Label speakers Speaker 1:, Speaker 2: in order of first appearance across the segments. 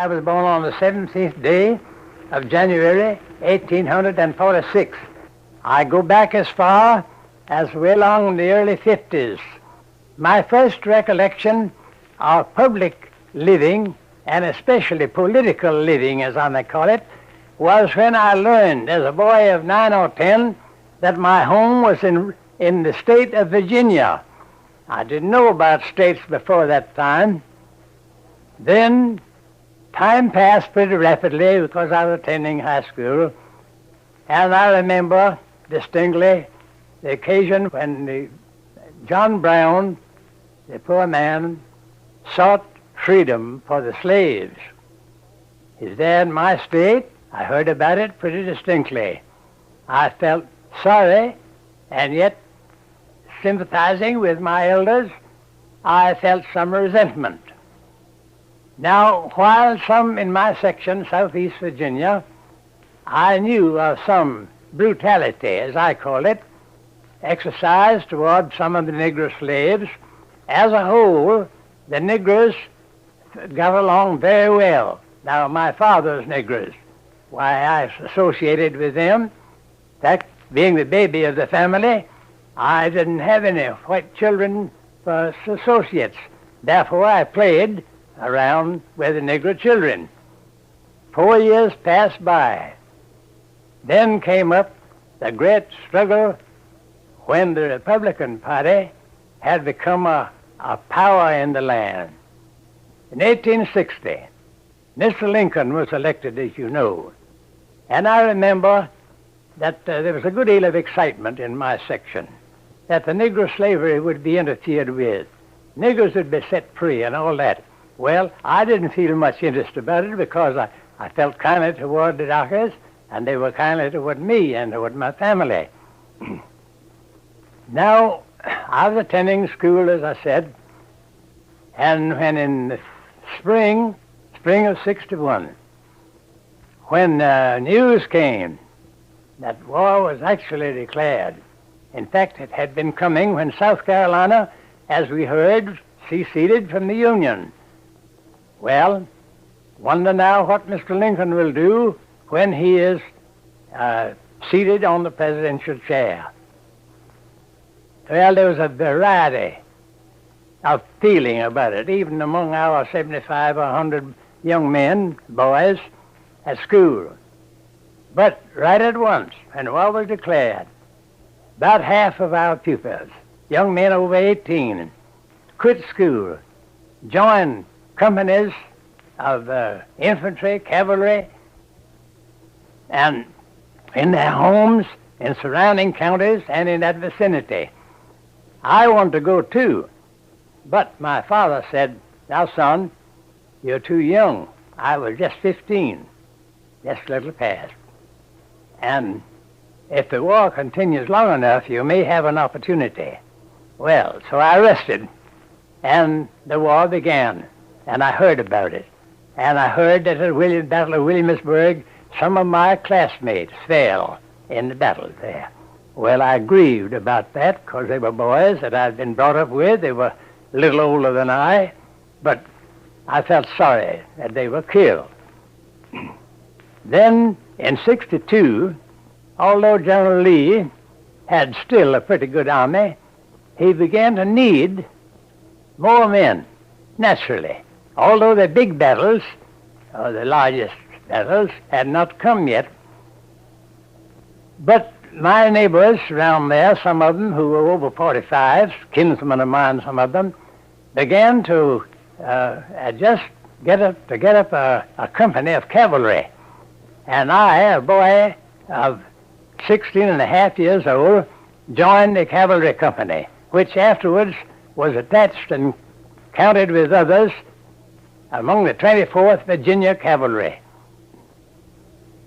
Speaker 1: I was born on the 17th day of January, 1846. I go back as far as way along the early 50s. My first recollection of public living, and especially political living, as I may call it, was when I learned as a boy of 9 or 10 that my home was in the state of Virginia. I didn't know about states before that time. Then time passed pretty rapidly because I was attending high school, and I remember distinctly the occasion when John Brown, the poor man, sought freedom for the slaves. He's there in my state. I heard about it pretty distinctly. I felt sorry, and yet sympathizing with my elders, I felt some resentment. Now, while some in my section, Southeast Virginia, I knew of some brutality, as I call it, exercised toward some of the Negro slaves, as a whole, the Negroes got along very well. Now, my father's Negroes, why I associated with them, that being the baby of the family, I didn't have any white children for associates. Therefore, I played around with the Negro children. 4 years passed by. Then came up the great struggle when the Republican Party had become a power in the land. In 1860, Mr. Lincoln was elected, as you know. And I remember that there was a good deal of excitement in my section that the Negro slavery would be interfered with. Negroes would be set free and all that. Well, I didn't feel much interest about it because I felt kindly toward the Dockers, and they were kindly toward me and toward my family. Now, I was attending school, as I said, and when in the spring of 61, when news came that war was actually declared. In fact, it had been coming when South Carolina, as we heard, seceded from the Union. Well, wonder now what Mr. Lincoln will do when he is seated on the presidential chair. Well, there was a variety of feeling about it, even among our 75 or 100 young men, boys, at school. But right at once, when war was declared, about half of our pupils, young men over 18, quit school, joined companies of infantry, cavalry, and in their homes, in surrounding counties, and in that vicinity. I wanted to go too, but my father said, "Now, son, you're too young." I was just 15, just a little past. And if the war continues long enough, you may have an opportunity. Well, so I rested, and the war began, and I heard about it. And I heard that at the Battle of Williamsburg, some of my classmates fell in the battle there. Well, I grieved about that because they were boys that I'd been brought up with. They were a little older than I, but I felt sorry that they were killed. Then, in 62, although General Lee had still a pretty good army, he began to need more men, naturally. Although the big battles, or the largest battles, had not come yet. But my neighbors around there, some of them who were over 45, kinsmen of mine, some of them, began to just get up a company of cavalry. And I, a boy of 16 and a half years old, joined the cavalry company, which afterwards was attached and counted with others among the 24th Virginia Cavalry.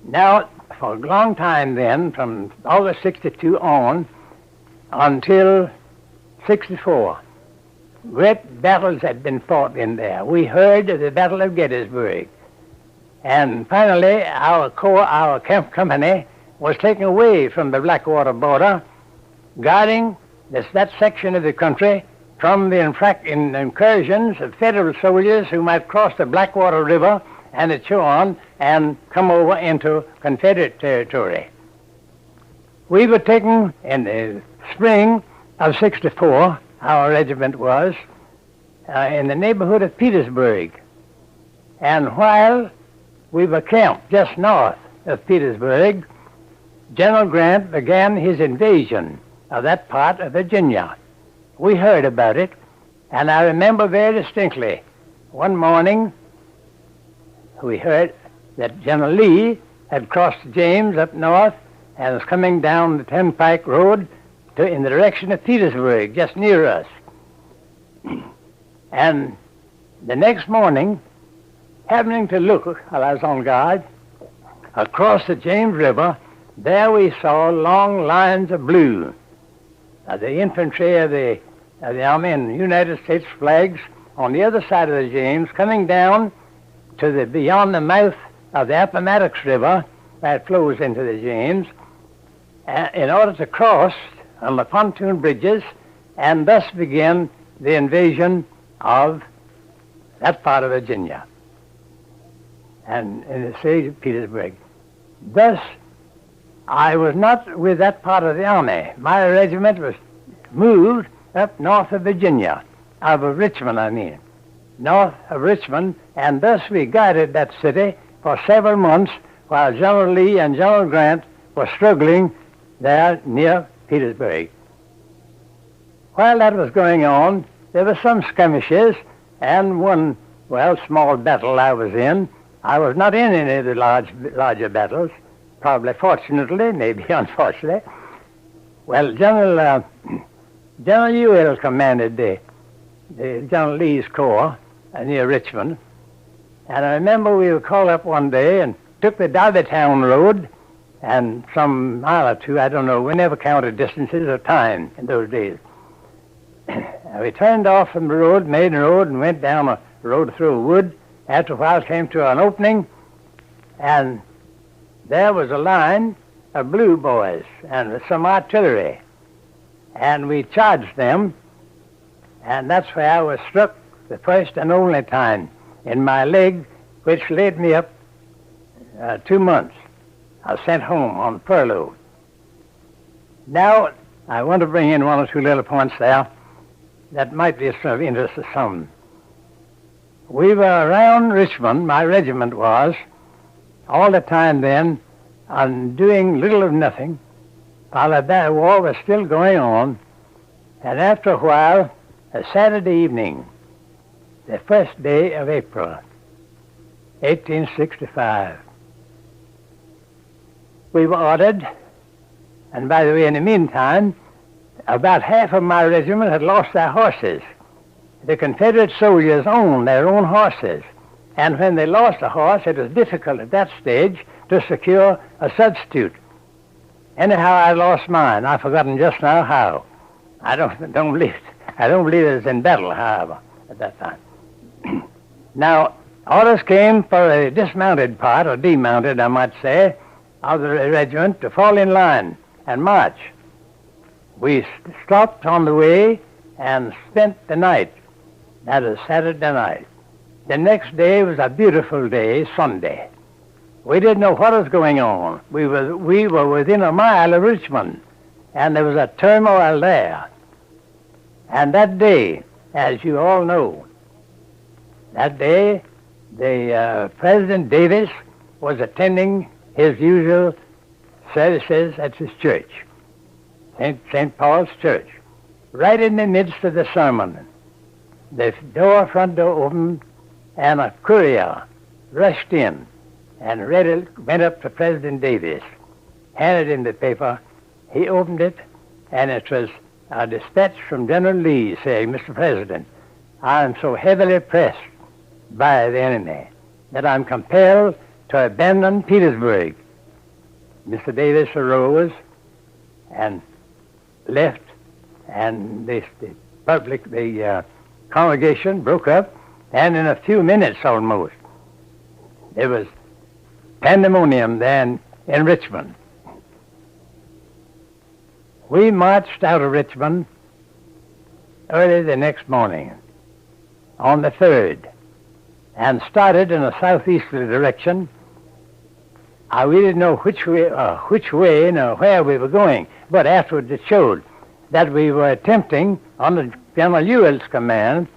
Speaker 1: Now, for a long time then, from August 62 on, until 64, great battles had been fought in there. We heard of the Battle of Gettysburg. And finally, our company was taken away from the Blackwater border, guarding that section of the country from the incursions of Federal soldiers who might cross the Blackwater River and so on, and come over into Confederate territory. We were taken in the spring of '64, our regiment was, in the neighborhood of Petersburg. And while we were camped just north of Petersburg, General Grant began his invasion of that part of Virginia. We heard about it, and I remember very distinctly, one morning we heard that General Lee had crossed the James up north and was coming down the Turnpike Road in the direction of Petersburg, just near us. And the next morning, happening to look while I was on guard, across the James River, there we saw long lines of blue. The infantry of the Army and United States flags on the other side of the James, coming down to beyond the mouth of the Appomattox River that flows into the James, in order to cross on the pontoon bridges and thus begin the invasion of that part of Virginia and in the city of Petersburg. Thus, I was not with that part of the army. My regiment was moved up north of Virginia, of Richmond, I mean, north of Richmond, and thus we guarded that city for several months while General Lee and General Grant were struggling there near Petersburg. While that was going on, there were some skirmishes, and one, small battle I was in. I was not in any of the larger battles, probably fortunately, maybe unfortunately. Well, General Howell commanded the General Lee's corps near Richmond, and I remember we were called up one day and took the Darbytown Road, and some mile or two, I don't know, we never counted distances or time in those days. We turned off from the road, main road, and went down a road through a wood. After a while came to an opening, and there was a line of blue boys and with some artillery. And we charged them, and that's where I was struck the first and only time in my leg, which laid me up 2 months. I was sent home on furlough. Now, I want to bring in one or two little points there that might be of interest to some. We were around Richmond, my regiment was, all the time then, on doing little or nothing, while the war was still going on. And after a while, a Saturday evening, the first day of April, 1865, we were ordered, and by the way, in the meantime, about half of my regiment had lost their horses. The Confederate soldiers owned their own horses, and when they lost a horse, it was difficult at that stage to secure a substitute. Anyhow, I lost mine. I've forgotten just now how. I don't believe it was in battle, however, at that time. Now, orders came for a dismounted part, or demounted, I might say, of the regiment to fall in line and march. We stopped on the way and spent the night. That was Saturday night. The next day was a beautiful day, Sunday. We didn't know what was going on. We were within a mile of Richmond, and there was a turmoil there. And that day, as you all know, that day, the President Davis was attending his usual services at his church, St. Paul's Church. Right in the midst of the sermon, the front door opened, and a courier rushed in and went up to President Davis, handed him the paper. He opened it, and it was a dispatch from General Lee saying, "Mr. President, I am so heavily pressed by the enemy that I'm compelled to abandon Petersburg." Mr. Davis arose and left, and the congregation broke up, and in a few minutes almost, there was pandemonium then in Richmond. We marched out of Richmond early the next morning, on the 3rd, and started in a southeasterly direction. We didn't know which way nor where we were going, but afterwards it showed that we were attempting, under General Ewell's command,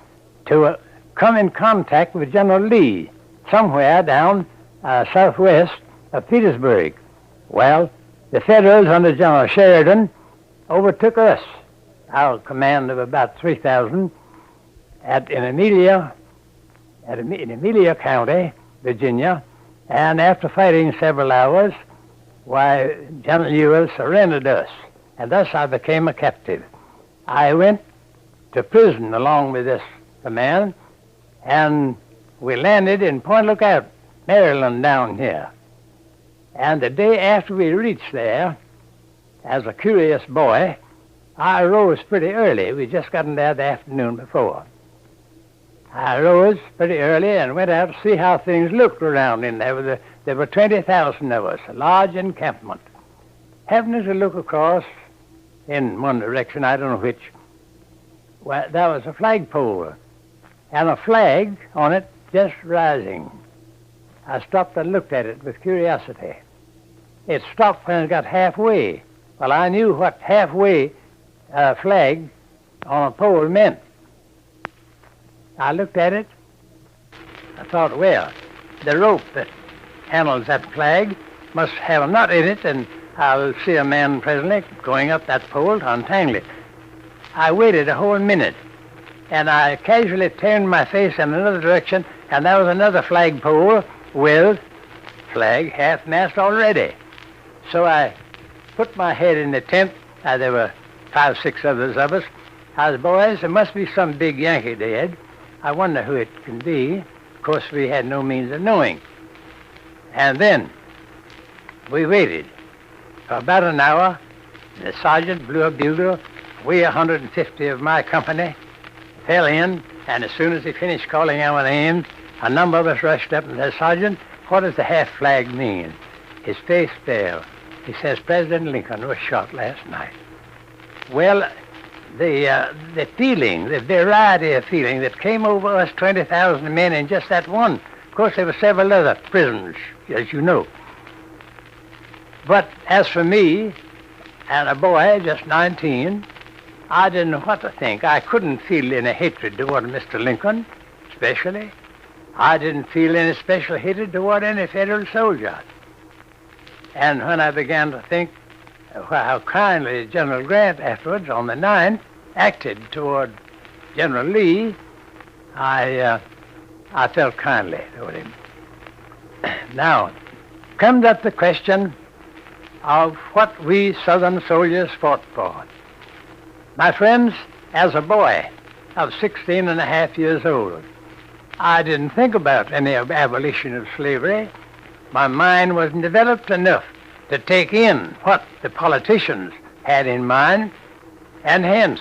Speaker 1: to come in contact with General Lee somewhere down southwest of Petersburg. Well, the Federals under General Sheridan overtook us, our command of about 3,000, in Amelia County, Virginia, and after fighting several hours, General Ewell surrendered us, and thus I became a captive. I went to prison along with this command, and we landed in Point Lookout, Maryland, down here. And the day after we reached there, as a curious boy, I rose pretty early. We just gotten there the afternoon before. I rose pretty early and went out to see how things looked around in there. There were 20,000 of us, a large encampment. Happening to look across in one direction, I don't know which, well, there was a flagpole and a flag on it just rising. I stopped and looked at it with curiosity. It stopped when it got halfway. Well, I knew what halfway flag on a pole meant. I looked at it. I thought, well, the rope that handles that flag must have a knot in it, and I'll see a man presently going up that pole to untangle it. I waited a whole minute, and I casually turned my face in another direction, and there was another flagpole with flag half-mast already. So I put my head in the tent. There were 5, 6 others of us. I was, boys, there must be some big Yankee dead. I wonder who it can be. Of course, we had no means of knowing. And then we waited for about an hour. The sergeant blew a bugle. We, 150 of my company, fell in, and as soon as he finished calling our names, a number of us rushed up and said, "Sergeant, what does the half flag mean?" His face fell. He says, "President Lincoln was shot last night." Well, the feeling, the variety of feeling that came over us 20,000 men in just that one. Of course, there were several other prisons, as you know. But as for me, and a boy, just 19, I didn't know what to think. I couldn't feel any hatred toward Mr. Lincoln, especially. I didn't feel any special hatred toward any Federal soldier. And when I began to think how kindly General Grant afterwards, on the 9th, acted toward General Lee, I felt kindly toward him. Now, comes up the question of what we Southern soldiers fought for. My friends, as a boy of 16 and a half years old, I didn't think about any abolition of slavery. My mind wasn't developed enough to take in what the politicians had in mind, and hence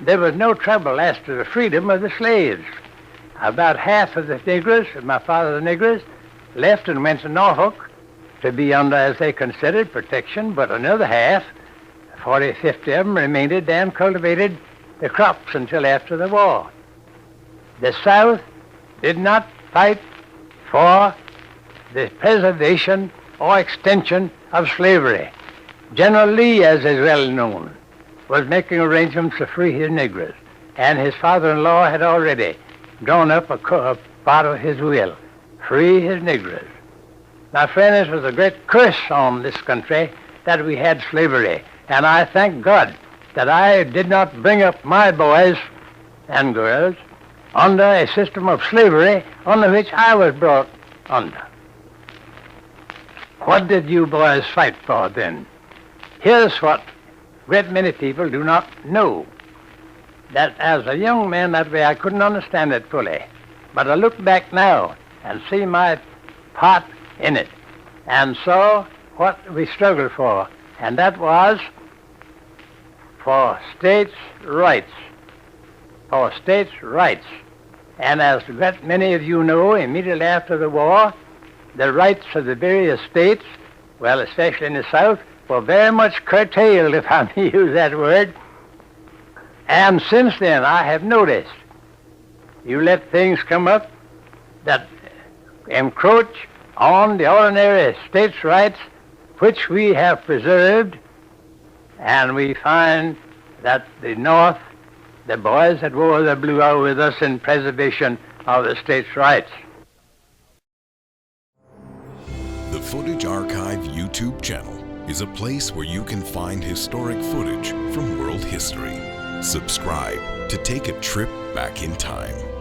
Speaker 1: there was no trouble as to the freedom of the slaves. About half of the Negroes, my father's Negroes, left and went to Norfolk to be under, as they considered, protection, but another half, 40, 50 of them, remained there and cultivated the crops until after the war. The South did not fight for the preservation or extension of slavery. General Lee, as is well known, was making arrangements to free his Negroes, and his father-in-law had already drawn up a part of his will, free his Negroes. My friend, it was a great curse on this country that we had slavery, and I thank God that I did not bring up my boys and girls under a system of slavery under which I was brought under. What did you boys fight for then? Here's what a great many people do not know. That as a young man that way, I couldn't understand it fully. But I look back now and see my part in it and saw what we struggled for, and that was for states' rights. For states' rights. And as many of you know, immediately after the war, the rights of the various states, well, especially in the South, were very much curtailed, if I may use that word. And since then, I have noticed, you let things come up, that encroach on the ordinary states' rights which we have preserved, and we find that the North, the boys that wore the blue, are with us in preservation of the states' rights.
Speaker 2: The Footage Archive YouTube channel is a place where you can find historic footage from world history. Subscribe to take a trip back in time.